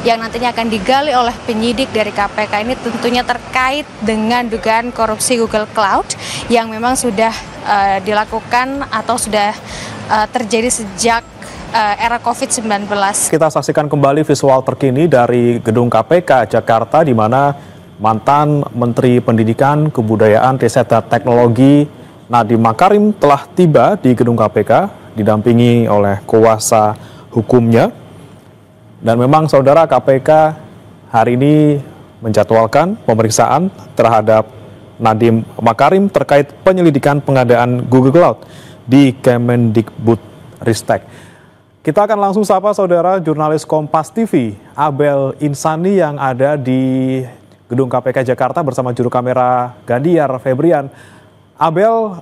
yang nantinya akan digali oleh penyidik dari KPK ini tentunya terkait dengan dugaan korupsi Google Cloud yang memang sudah dilakukan atau sudah terjadi sejak era COVID-19. Kita saksikan kembali visual terkini dari gedung KPK Jakarta di mana mantan Menteri Pendidikan, Kebudayaan, Riset dan Teknologi Nadiem Makarim telah tiba di gedung KPK didampingi oleh kuasa hukumnya. Dan memang saudara, KPK hari ini menjadwalkan pemeriksaan terhadap Nadiem Makarim terkait penyelidikan pengadaan Google Cloud di Kemendikbudristek. Kita akan langsung sapa saudara jurnalis Kompas TV Abel Insani yang ada di gedung KPK Jakarta bersama juru kamera Gandiar Febrian. Abel,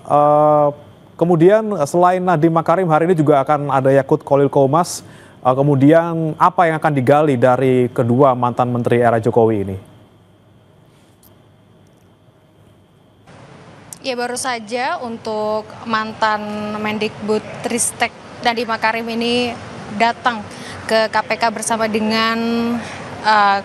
kemudian selain Nadiem Makarim hari ini juga akan ada Yakut Khalil Qomas. Kemudian apa yang akan digali dari kedua mantan menteri era Jokowi ini? Ya, baru saja untuk mantan Mendikbudristek Nadiem Makarim ini datang ke KPK bersama dengan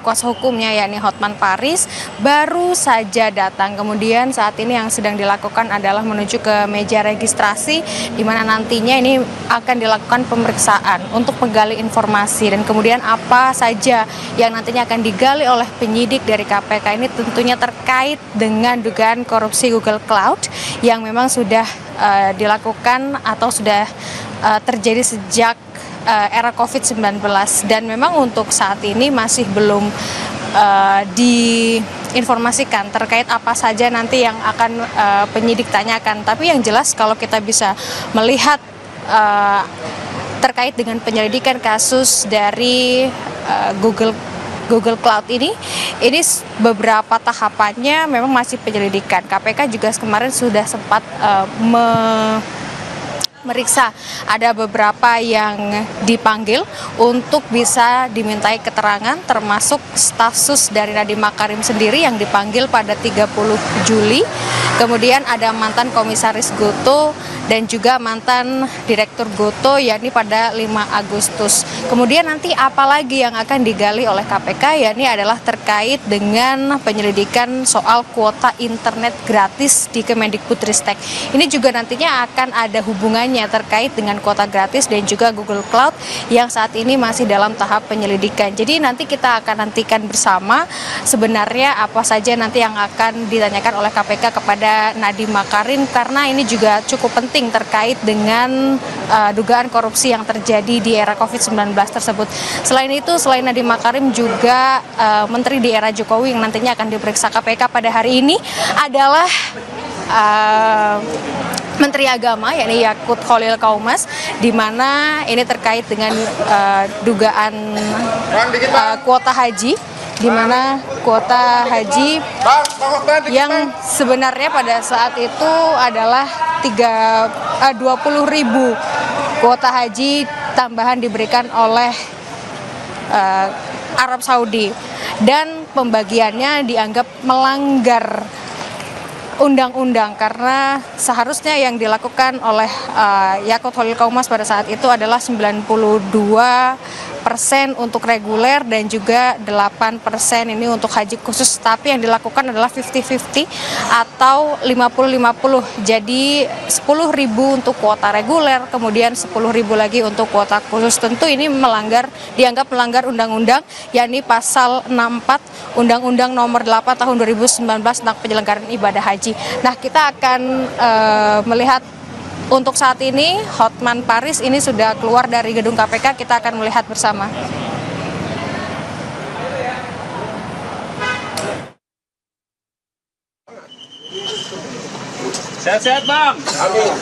kuasa hukumnya yakni Hotman Paris baru saja datang. Kemudian saat ini yang sedang dilakukan adalah menuju ke meja registrasi di mana nantinya ini akan dilakukan pemeriksaan untuk menggali informasi dan kemudian apa saja yang nantinya akan digali oleh penyidik dari KPK ini tentunya terkait dengan dugaan korupsi Google Cloud yang memang sudah dilakukan atau sudah terjadi sejak era COVID-19 dan memang untuk saat ini masih belum diinformasikan terkait apa saja nanti yang akan penyidik tanyakan. Tapi yang jelas kalau kita bisa melihat terkait dengan penyelidikan kasus dari Google Cloud ini beberapa tahapannya memang masih penyelidikan. KPK juga kemarin sudah sempat meriksa ada beberapa yang dipanggil untuk bisa dimintai keterangan termasuk status dari Nadiem Makarim sendiri yang dipanggil pada 30 Juli. Kemudian ada mantan komisaris Gotoh dan juga mantan direktur Gotoh yakni pada 5 Agustus. Kemudian nanti apa lagi yang akan digali oleh KPK yakni adalah terkait dengan penyelidikan soal kuota internet gratis di Kemendikbudristek. Ini juga nantinya akan ada hubungannya terkait dengan kuota gratis dan juga Google Cloud yang saat ini masih dalam tahap penyelidikan. Jadi nanti kita akan nantikan bersama sebenarnya apa saja nanti yang akan ditanyakan oleh KPK kepada Nadiem Makarim karena ini juga cukup penting terkait dengan dugaan korupsi yang terjadi di era COVID-19 tersebut. Selain itu, selain Nadiem Makarim juga menteri di era Jokowi yang nantinya akan diperiksa KPK pada hari ini adalah Menteri Agama yakni Yakut Khalil Qomas di mana ini terkait dengan dugaan kuota haji di mana kuota haji yang sebenarnya pada saat itu adalah 20.000 kuota haji tambahan diberikan oleh Arab Saudi dan pembagiannya dianggap melanggar undang-undang karena seharusnya yang dilakukan oleh Yakut Khalil Qomas pada saat itu adalah 92% untuk reguler dan juga 8% ini untuk haji khusus, tapi yang dilakukan adalah 50-50 atau 50-50. Jadi 10.000 untuk kuota reguler, kemudian 10.000 lagi untuk kuota khusus. Tentu ini dianggap melanggar undang-undang yakni pasal 64 Undang-Undang Nomor 8 Tahun 2019 tentang penyelenggaraan ibadah haji. Nah, kita akan melihat untuk saat ini Hotman Paris ini sudah keluar dari gedung KPK, kita akan melihat bersama. Sehat-sehat, Bang. Amin.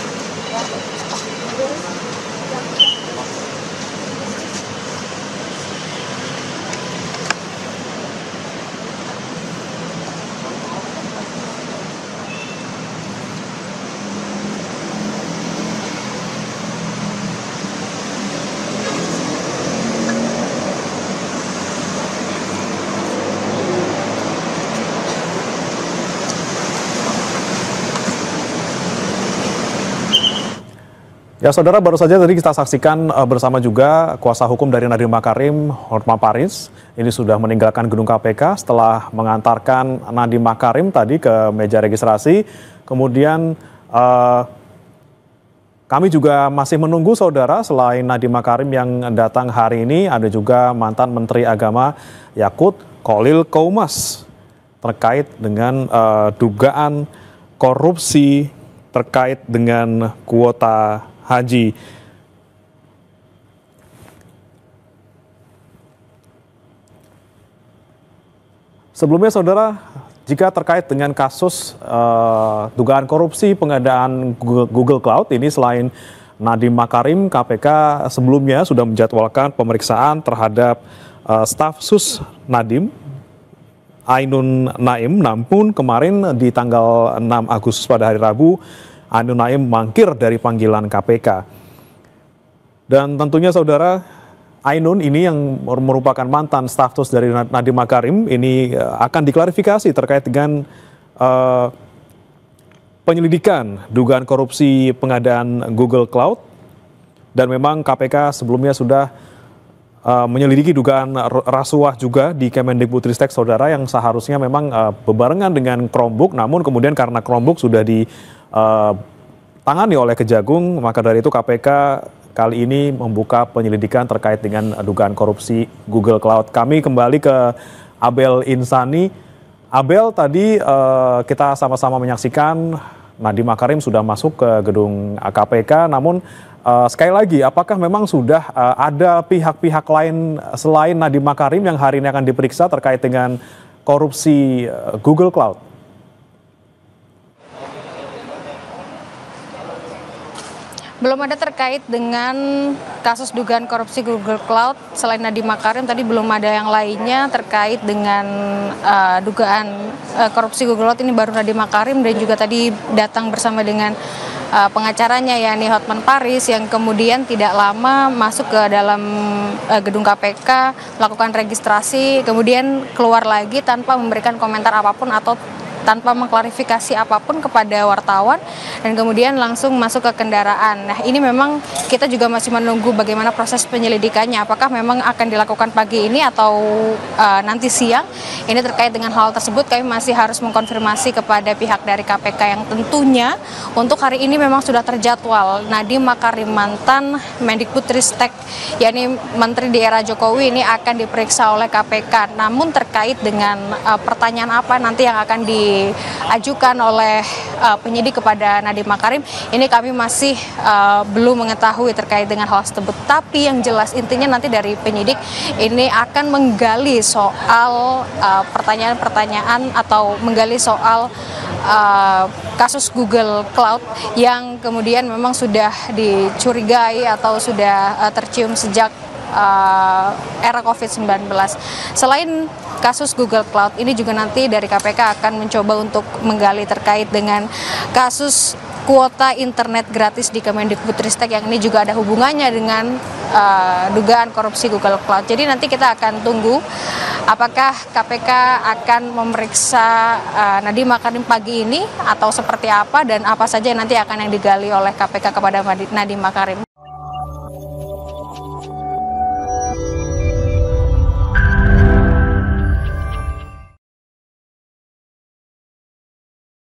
Ya, saudara, baru saja tadi kita saksikan bersama juga kuasa hukum dari Nadiem Makarim, Hotma Paris. Ini sudah meninggalkan gedung KPK setelah mengantarkan Nadiem Makarim tadi ke meja registrasi. Kemudian kami juga masih menunggu, saudara, selain Nadiem Makarim yang datang hari ini, ada juga mantan Menteri Agama Yakut Khalil Qoumas terkait dengan dugaan korupsi terkait dengan kuota haji. Sebelumnya, saudara, jika terkait dengan kasus dugaan korupsi pengadaan Google Cloud ini, selain Nadiem Makarim, KPK sebelumnya sudah menjadwalkan pemeriksaan terhadap staf sus Nadiem, Ainun Naim. Namun kemarin di tanggal 6 Agustus pada hari Rabu, Ainun Naim mangkir dari panggilan KPK. Dan tentunya, saudara, Ainun ini yang merupakan mantan staf sus dari Nadiem Makarim ini akan diklarifikasi terkait dengan penyelidikan dugaan korupsi pengadaan Google Cloud. Dan memang KPK sebelumnya sudah menyelidiki dugaan rasuah juga di Kemendikbudristek, saudara, yang seharusnya memang bebarengan dengan Chromebook, namun kemudian karena Chromebook sudah ditangani oleh Kejagung, maka dari itu KPK kali ini membuka penyelidikan terkait dengan dugaan korupsi Google Cloud. Kami kembali ke Abel Insani. Abel, tadi kita sama-sama menyaksikan Nadiem Makarim sudah masuk ke gedung KPK, namun sekali lagi, apakah memang sudah ada pihak-pihak lain selain Nadiem Makarim yang hari ini akan diperiksa terkait dengan korupsi Google Cloud? Belum ada terkait dengan kasus dugaan korupsi Google Cloud. Selain Nadiem Makarim, tadi belum ada yang lainnya terkait dengan dugaan korupsi Google Cloud. Ini baru Nadiem Makarim dan juga tadi datang bersama dengan pengacaranya, yakni Hotman Paris, yang kemudian tidak lama masuk ke dalam gedung KPK, melakukan registrasi, kemudian keluar lagi tanpa memberikan komentar apapun atau tanpa mengklarifikasi apapun kepada wartawan, dan kemudian langsung masuk ke kendaraan. Nah, ini memang kita juga masih menunggu bagaimana proses penyelidikannya, apakah memang akan dilakukan pagi ini atau nanti siang. Ini terkait dengan hal tersebut kami masih harus mengkonfirmasi kepada pihak dari KPK, yang tentunya untuk hari ini memang sudah terjadwal Nadiem Makarim, mantan Mendikbudristek, yakni Menteri di era Jokowi, ini akan diperiksa oleh KPK. Namun terkait dengan pertanyaan apa nanti yang akan diajukan oleh penyidik kepada Nadiem Makarim, ini kami masih belum mengetahui terkait dengan hal tersebut. Tapi yang jelas intinya nanti dari penyidik ini akan menggali soal pertanyaan-pertanyaan atau menggali soal kasus Google Cloud yang kemudian memang sudah dicurigai atau sudah tercium sejak era COVID-19. Selain kasus Google Cloud, ini juga nanti dari KPK akan mencoba untuk menggali terkait dengan kasus kuota internet gratis di Kemendikbudristek, yang ini juga ada hubungannya dengan dugaan korupsi Google Cloud. Jadi nanti kita akan tunggu apakah KPK akan memeriksa Nadiem Makarim pagi ini atau seperti apa, dan apa saja nanti akan yang digali oleh KPK kepada Nadiem Makarim.